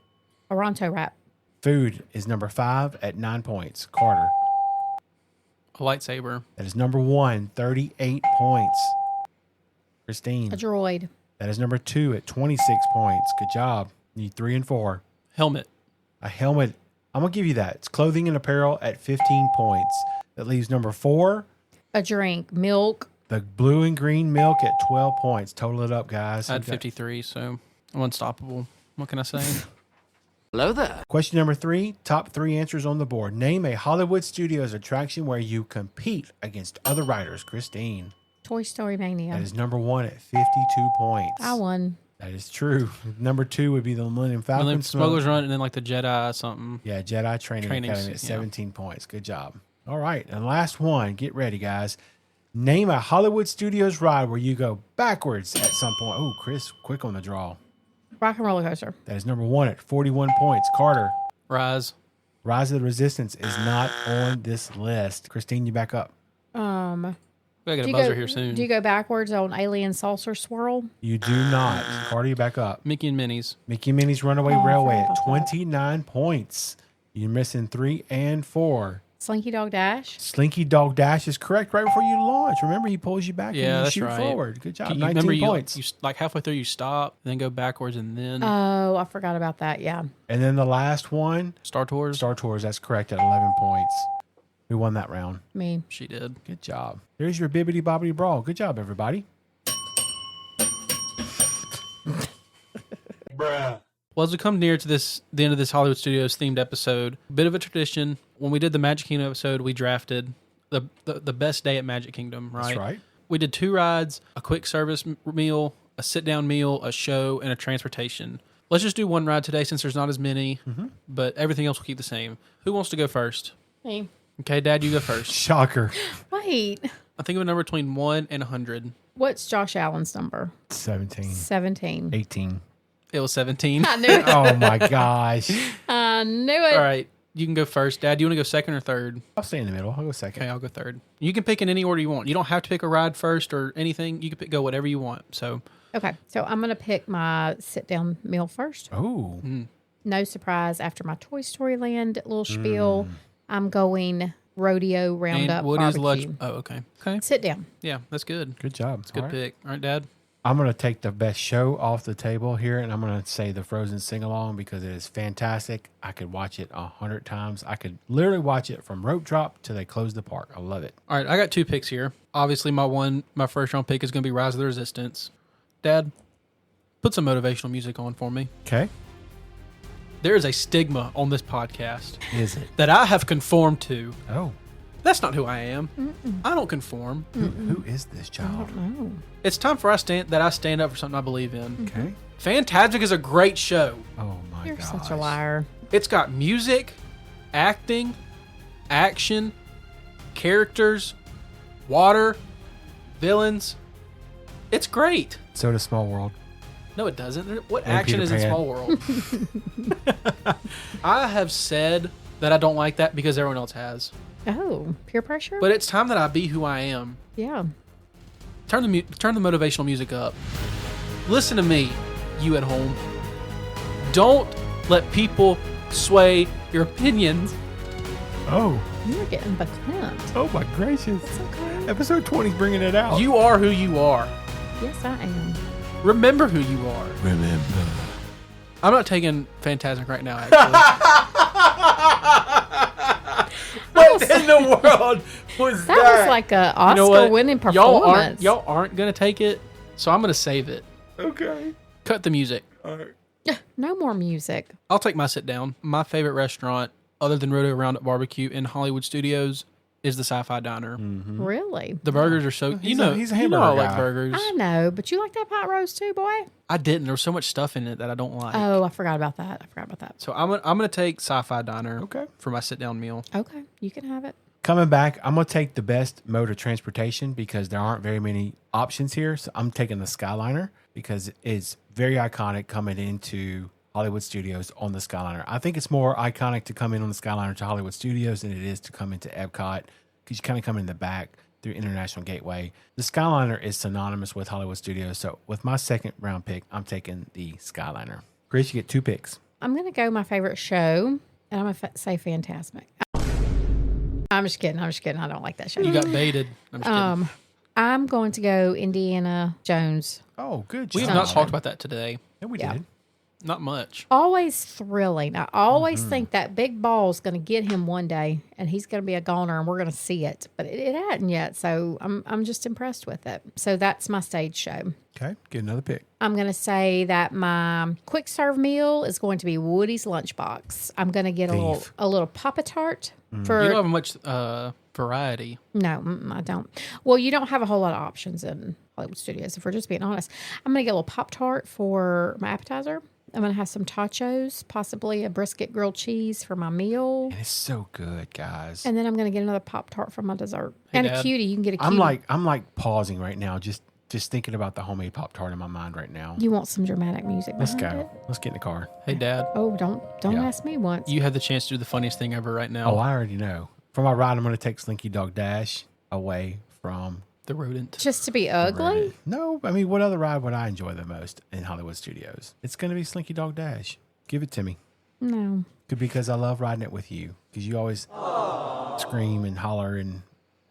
Toronto Wrap. Food is number 5 at 9 points. Carter. A lightsaber. That is number 1, 38 points. Christine. A droid. That is number 2 at 26 points. Good job. You need 3 and 4. Helmet. A helmet, I'm going to give you that. It's clothing and apparel at 15 points. That leaves number 4. A drink, milk. The blue and green milk at 12 points. Total it up, guys. I had 53, so I'm unstoppable. What can I say? Hello there. Question number 3, top 3 answers on the board. Name a Hollywood Studios attraction where you compete against other riders. Christine. Toy Story Mania. That is number 1 at 52 points. I won. That is true. Number 2 would be the Millennium Falcon. And then Smuggler's Run, and then like the Jedi something. Yeah, Jedi Training Academy at 17 points. Good job. All right, and last one. Get ready, guys. Name a Hollywood Studios ride where you go backwards at some point. Oh, Chris, quick on the draw. Rock and Roller Coaster. That is number 1 at 41 points. Carter. Rise. Rise of the Resistance is not on this list. Christine, you back up. We gotta get a buzzer here soon. Do you go backwards on Alien Saucer Swirl? You do not. Carter, you back up. Mickey and Minnie's. Mickey and Minnie's Runaway Railway at 29 points. You're missing 3 and 4. Slinky Dog Dash. Slinky Dog Dash is correct right before you launch. Remember, he pulls you back and you that's shoot right. forward. Good job. You 19 remember points. You like halfway through, you stop, then go backwards, and then Oh, I forgot about that. Yeah. And then the last one, Star Tours. Star Tours, that's correct at 11 points. Who won that round? Me. She did. Good job. There's your Bibbidi-Bobbidi-Brawl. Good job, everybody. Well, as we come near to the end of this Hollywood Studios themed episode, bit of a tradition. When we did the Magic Kingdom episode, we drafted the best day at Magic Kingdom, right? That's right. We did 2 rides, a quick service meal, a sit-down meal, a show, and a transportation. Let's just do 1 ride today since there's not as many, but everything else will keep the same. Who wants to go first? Me. Okay, Dad, you go first. Shocker. Wait. I think of a number between 1 and 100. What's Josh Allen's number? 17. 17. 18. It was 17. I knew it. Oh, my gosh. I knew it. All right, you can go first. Dad, do you want to go second or third? I'll stay in the middle. I'll go second. Okay, I'll go third. You can pick in any order you want. You don't have to pick a ride first or anything. You can go whatever you want. So, Okay. So I'm going to pick my sit-down meal first. Oh. No surprise. After my Toy Story Land little spiel, I'm going Rodeo Roundup and what is barbecue. lunch? Oh, okay. Okay. Sit down. Yeah, that's good. Good job. Good All right. pick. All right, Dad. I'm going to take the best show off the table here, and I'm going to say the Frozen sing-along because it is fantastic. I could watch it 100 times. I could literally watch it from rope drop till they close the park. I love it. All right, I got 2 picks here. Obviously, my first round pick is going to be Rise of the Resistance. Dad, put some motivational music on for me. Okay. There is a stigma on this podcast Is it? that I have conformed to. Oh. That's not who I am. I don't conform. Who is this child? Oh. It's time for I stand up for something I believe in. Okay. Fantastic is a great show. Oh, my You're gosh. such a liar. It's got music, acting, action, characters, water, villains. It's great. So does Small World. No, it doesn't. What And action Peter is in Pan. Small World? I have said that I don't like that because everyone else has. Oh, peer pressure? But it's time that I be who I am. Yeah. Turn the motivational music up. Listen to me, you at home. Don't let people sway your opinions. Oh. You're getting verklempt. Oh, my gracious. It's okay. Episode 20 is bringing it out. You are who you are. Yes, I am. Remember who you are. remember. I'm not taking Phantasmic right now, actually. What in the world was that? That was like a You know what? Oscar-winning performance. Y'all aren't gonna take it, so I'm gonna save it. Okay. Cut the music. No more music. I'll take my sit down. My favorite restaurant, other than Rodeo Roundup Barbecue in Hollywood Studios, is the Sci-Fi Diner. Really? The burgers are so he's a he's hamburger I like guy. burgers. I know, but you like that pot roast too, boy? I didn't. There was so much stuff in it that I don't like. Oh, I forgot about that. So I'm gonna take Sci-Fi Diner. Okay. For my sit down meal. Okay, you can have it. Coming back, I'm going to take the best mode of transportation because there aren't very many options here. So I'm taking the Skyliner because it's very iconic coming into Hollywood Studios on the Skyliner. I think it's more iconic to come in on the Skyliner to Hollywood Studios than it is to come into Epcot because you kind of come in the back through International Gateway. The Skyliner is synonymous with Hollywood Studios. So with my second round pick, I'm taking the Skyliner. Chris, you get 2 picks. I'm going to go my favorite show, and I'm going to say Phantasmic. I'm just kidding. I don't like that show. You got baited. I'm just kidding. I'm going to go Indiana Jones. Oh, good job. We have not talked about that today. Yeah, we Yeah. did. Not much. Always thrilling. I always think that big ball's going to get him one day, and he's going to be a goner, and we're going to see it. But it hadn't yet, so I'm just impressed with it. So that's my stage show. Okay, get another pick. I'm going to say that my quick serve meal is going to be Woody's Lunchbox. I'm going to get a little Pop-A-Tart for. You don't have much variety. No, I don't. Well, you don't have a whole lot of options in Hollywood Studios, if we're just being honest. I'm going to get a little Pop-Tart for my appetizer. I'm going to have some tachos, possibly a brisket grilled cheese for my meal. And it's so good, guys. And then I'm going to get another Pop-Tart for my dessert. And Dad. a cutie. You can get a cutie. I'm like pausing right now, just thinking about the homemade Pop-Tart in my mind right now. You want some dramatic music? Let's behind go. it? Let's get in the car. Hey, Dad. Oh, don't ask me once. You have the chance to do the funniest thing ever right now. Oh, I already know. For my ride, I'm going to take Slinky Dog Dash away from The rodent. Just to be ugly? No, I mean, what other ride would I enjoy the most in Hollywood Studios? It's going to be Slinky Dog Dash. Give it to me. No. Because I love riding it with you. Because you always scream and holler and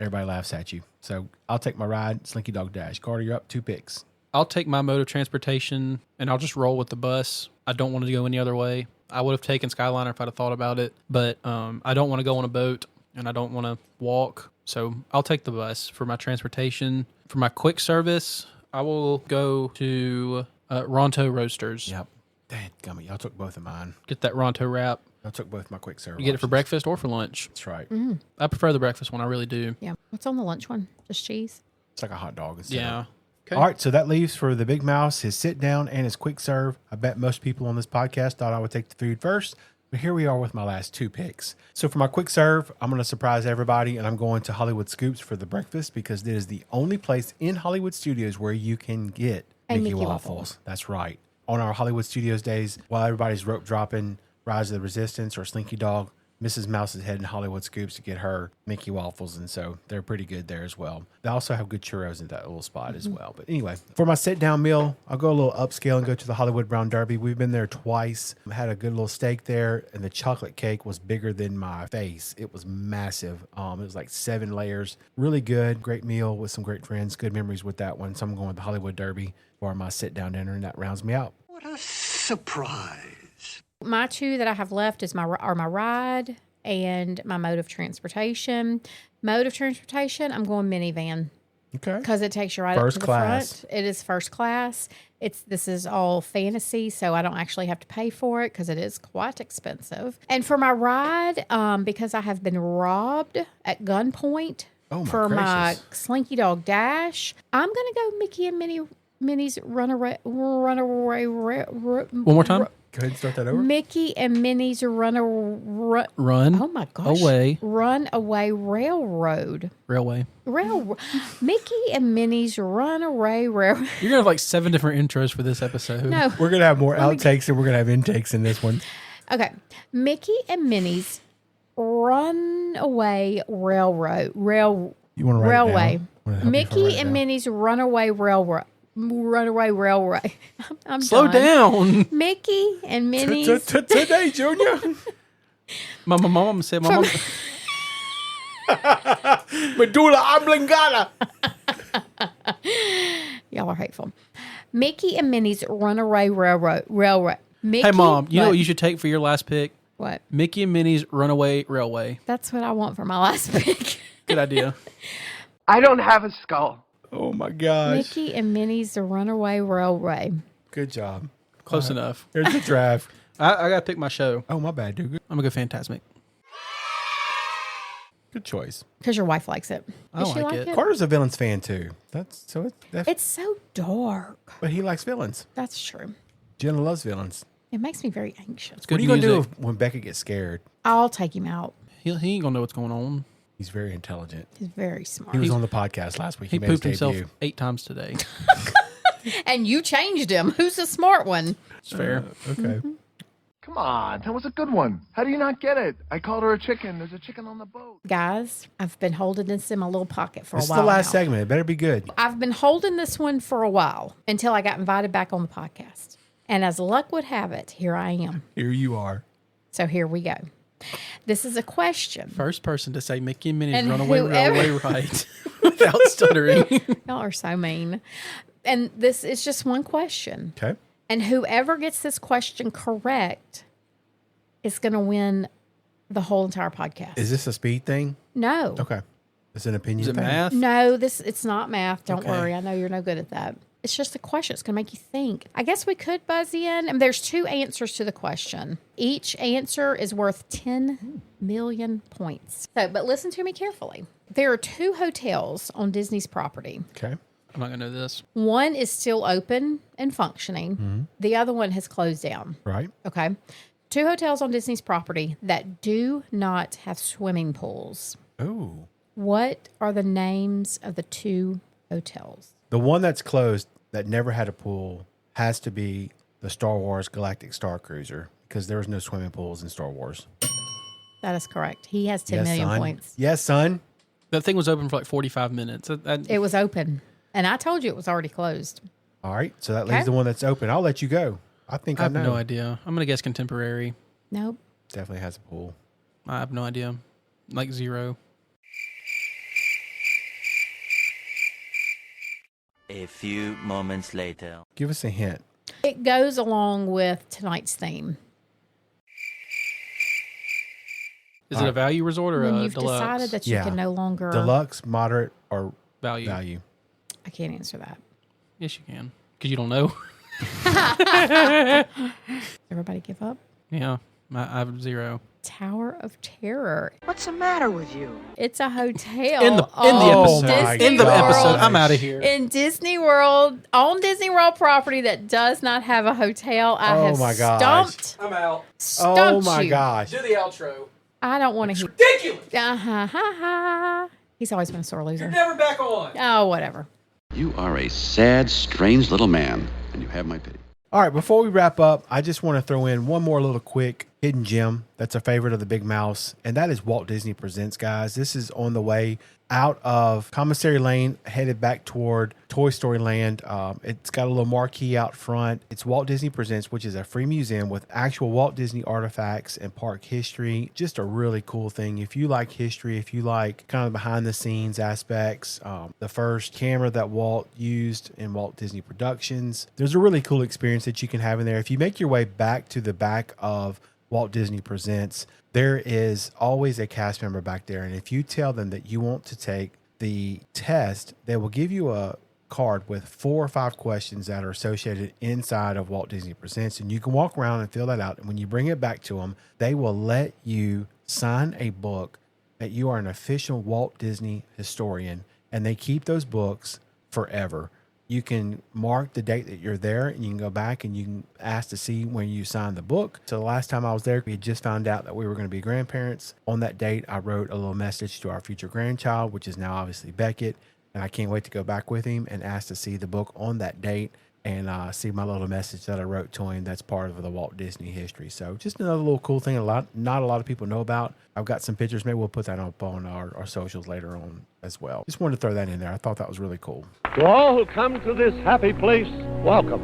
everybody laughs at you. So I'll take my ride, Slinky Dog Dash. Carter, you're up 2 picks. I'll take my mode of transportation and I'll just roll with the bus. I don't want to go any other way. I would have taken Skyliner if I'd have thought about it, but I don't want to go on a boat and I don't want to walk. So I'll take the bus for my transportation. For my quick service, I will go to Ronto Roasters. Yep. Dadgummit, y'all took both of mine. Get that Ronto wrap. Y'all took both my quick serve. You get it for options. breakfast or for lunch. That's right. I prefer the breakfast one. I really do. Yeah. What's on the lunch one? Just cheese? It's like a hot dog. Instead Yeah. of- Okay. All right, so that leaves for the Big Mouse his sit down and his quick serve. I bet most people on this podcast thought I would take the food first, but here we are with my last 2 picks. So for my quick serve, I'm going to surprise everybody, and I'm going to Hollywood Scoops for the breakfast because it is the only place in Hollywood Studios where you can get And Mickey Mickey Waffles. Waffles. That's right. On our Hollywood Studios days, while everybody's rope dropping Rise of the Resistance or Slinky Dog, Mrs. Mouse is heading to Hollywood Scoops to get her Mickey Waffles, and so they're pretty good there as well. They also have good churros in that little spot as well. But anyway, for my sit-down meal, I'll go a little upscale and go to the Hollywood Brown Derby. We've been there twice. I had a good little steak there, and the chocolate cake was bigger than my face. It was massive. It was like 7 layers. Really good. Great meal with some great friends. Good memories with that one. So I'm going with the Hollywood Derby for my sit-down dinner, and that rounds me out. What a surprise. My 2 that I have left is my ride and my mode of transportation. Mode of transportation, I'm going minivan Okay. because it takes you right First up to the class. front. It is first class. This is all fantasy, so I don't actually have to pay for it because it is quite expensive. And for my ride, because I have been robbed at gunpoint Oh, my for my gracious. Slinky Dog Dash, I'm gonna go Mickey and Minnie's Runaway. One more time. Go ahead and start that over. Mickey and Minnie's Run. Oh my gosh! Away. Runaway Railroad. Railway. Mickey and Minnie's Runaway Railroad. You're going to have like 7 different intros for this episode. No. We're going to have more outtakes and we're going to have intakes in this one. Okay. Mickey and Minnie's Runaway Railroad. You want to write Railway. it down? Wanna help you if I write Mickey it and down? Minnie's Runaway Railroad. Runaway Railway. I'm Slow done. down. Mickey and Minnie's. Today, Junior. My mom said, my mom. Medulla oblongata. Y'all are hateful. Mickey and Minnie's Runaway Railroad. Mickey, Hey, Mom, you know what you should take for your last pick? What? Mickey and Minnie's Runaway Railway. That's what I want for my last pick. Good idea. I don't have a skull. Oh, my gosh. Mickey and Minnie's Runaway Railway. Good job. Close enough. Here's the draft. I got to pick my show. Oh, my bad, dude. I'm going to go Fantasmic. Good choice. Because your wife likes it. I Does she like like it. Carter's a villains fan, too. It's so dark. But he likes villains. That's true. Jenna loves villains. It makes me very anxious. Good What are you going to do music. when Becca gets scared? I'll take him out. He ain't going to know what's going on. He's very intelligent. He's very smart. He was on the podcast last week. He made his pooped himself debut. 8 times today. And you changed him. Who's the smart one? It's fair. Okay. Come on, that was a good one. How do you not get it? I called her a chicken. There's a chicken on the boat. Guys, I've been holding this in my little pocket for This a is while the last now. segment. It better be good. I've been holding this one for a while until I got invited back on the podcast. And as luck would have it, here I am. Here you are. So here we go. This is a question. First person to say Mickey and Minnie's And Runaway whoever- Railway right without stuttering. Y'all are so mean. And this is just one question. Okay. And whoever gets this question correct is going to win the whole entire podcast. Is this a speed thing? No. Okay. It's an opinion Is it thing. math? No, it's not math. Don't Okay. worry. I know you're no good at that. It's just a question. It's going to make you think. I guess we could buzz in. And there's 2 answers to the question. Each answer is worth 10 million points. So, but listen to me carefully. There are 2 hotels on Disney's property. Okay. I'm not going to know this. One is still open and functioning. The other one has closed down. Right. Okay. 2 hotels on Disney's property that do not have swimming pools. Oh. What are the names of the 2 hotels? The one that's closed that never had a pool has to be the Star Wars Galactic Star Cruiser because there was no swimming pools in Star Wars. That is correct. He has 10 million son. points. Yes, son. That thing was open for like 45 minutes. It was open. And I told you it was already closed. All right. So that Okay. leaves the one that's open. I'll let you go. I think I I have know. no idea. I'm going to guess contemporary. Nope. Definitely has a pool. I have no idea. Like 0. A few moments later. Give us a hint. It goes along with tonight's theme. Is it a value resort or When a you've deluxe? decided that you can no longer... Deluxe, moderate, or value. value. I can't answer that. Yes, you can. Because you don't know. Everybody give up? Yeah. I have 0. Tower of Terror. What's the matter with you? It's a hotel In the Oh episode. my In the gosh. episode. I'm out of here. In Disney World, on Disney World property that does not have a hotel. I Oh have my gosh. stumped I'm out. Oh my you. gosh. Do the outro. I don't want to hear. Ridiculous. He's always been a sore loser. Never back on. Oh, whatever. You are a sad, strange little man, and you have my pity. All right, before we wrap up, I just want to throw in one more little quick hidden gem that's a favorite of the Big Mouse, and that is Walt Disney Presents, guys. This is on the way out of Commissary Lane, headed back toward Toy Story Land. It's got a little marquee out front. It's Walt Disney Presents, which is a free museum with actual Walt Disney artifacts and park history. Just a really cool thing. If you like history, if you like kind of behind the scenes aspects, the first camera that Walt used in Walt Disney Productions, there's a really cool experience that you can have in there. If you make your way back to the back of Walt Disney Presents, there is always a cast member back there. And if you tell them that you want to take the test, they will give you a card with 4 or 5 questions that are associated inside of Walt Disney Presents. And you can walk around and fill that out. And when you bring it back to them, they will let you sign a book that you are an official Walt Disney historian. And they keep those books forever. You can mark the date that you're there, and you can go back and you can ask to see when you signed the book. So the last time I was there, we had just found out that we were going to be grandparents. On that date, I wrote a little message to our future grandchild, which is now obviously Beckett, and I can't wait to go back with him and ask to see the book on that date and see my little message that I wrote to him that's part of the Walt Disney history. So just another little cool thing not a lot of people know about. I've got some pictures. Maybe we'll put that up on our socials later on as well. Just wanted to throw that in there. I thought that was really cool. To all who come to this happy place, welcome.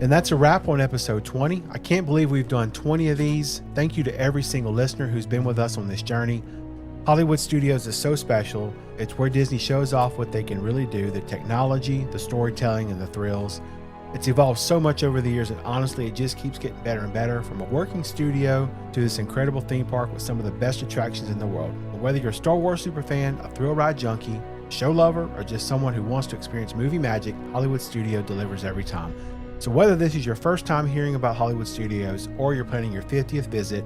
And that's a wrap on episode 20. I can't believe we've done 20 of these. Thank you to every single listener who's been with us on this journey. Hollywood Studios is so special. It's where Disney shows off what they can really do, the technology, the storytelling, and the thrills. It's evolved so much over the years, and honestly, it just keeps getting better and better, from a working studio to this incredible theme park with some of the best attractions in the world. And whether you're a Star Wars superfan, a thrill ride junkie, show lover, or just someone who wants to experience movie magic, Hollywood Studio delivers every time. So whether this is your first time hearing about Hollywood Studios or you're planning your 50th visit,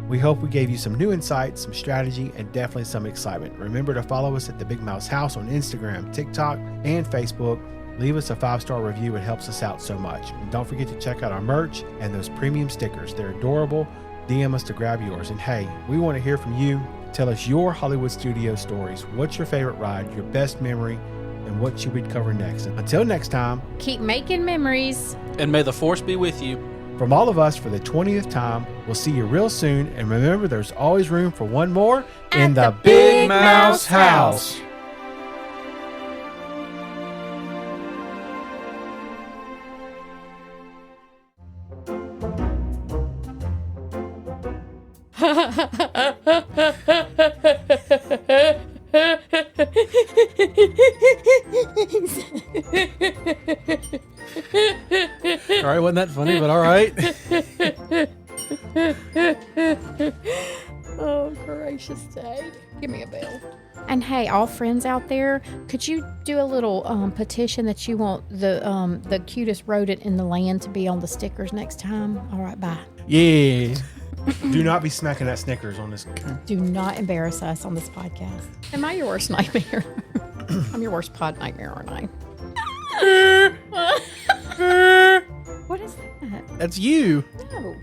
we hope we gave you some new insights, some strategy, and definitely some excitement. Remember to follow us at the Big Mouse House on Instagram, TikTok, and Facebook. Leave us a 5-star review. It helps us out so much. And don't forget to check out our merch and those premium stickers. They're adorable. DM us to grab yours. And hey, we want to hear from you. Tell us your Hollywood Studio stories. What's your favorite ride, your best memory, and what should we cover next? And until next time, keep making memories. And may the force be with you. From all of us for the 20th time, we'll see you real soon. And remember, there's always room for one more in the Big Mouse House. wasn't that funny, but all right. Oh, gracious day. Give me a bell. And hey, all friends out there, could you do a little petition that you want the cutest rodent in the land to be on the stickers next time? All right, bye. Yeah. Do not be smacking that Snickers on this. Do not embarrass us on this podcast. Am I your worst nightmare? I'm your worst pod nightmare, aren't I? What is that? That's you. No.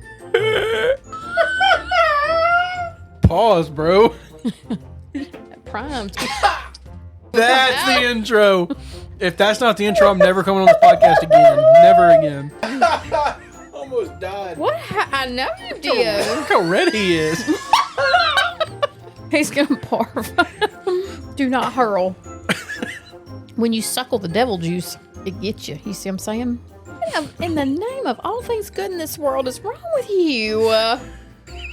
Pause, bro. Primed. That's the intro. If that's not the intro, I'm never coming on this podcast again. Never again. Almost died. What? I know you did. Look how red he is. He's gonna barf. Do not hurl. When you suckle the devil juice, it gets you. You see what I'm saying? In the name of all things good in this world is wrong with you?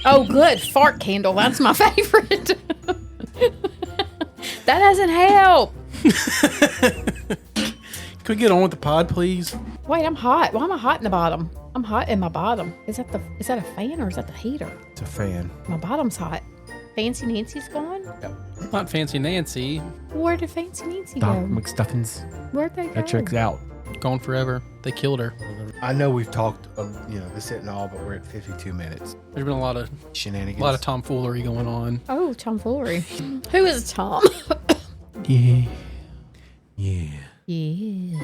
Oh, good. Fart candle. That's my favorite. That doesn't help. Can we get on with the pod, please? Wait, I'm hot. Why am I hot in the bottom? I'm hot in my bottom. Is that a fan or is that the heater? It's a fan. My bottom's hot. Fancy Nancy's gone? Not Fancy Nancy. Where did Fancy Nancy Doc go? McStuffins. Where'd they go? That checks out. Gone forever. They killed her. I know we've talked, this and all, but we're at 52 minutes. There's been a lot of Shenanigans. tomfoolery going on. Oh, tomfoolery. Who is Tom? Yeah. Yeah. Yeah.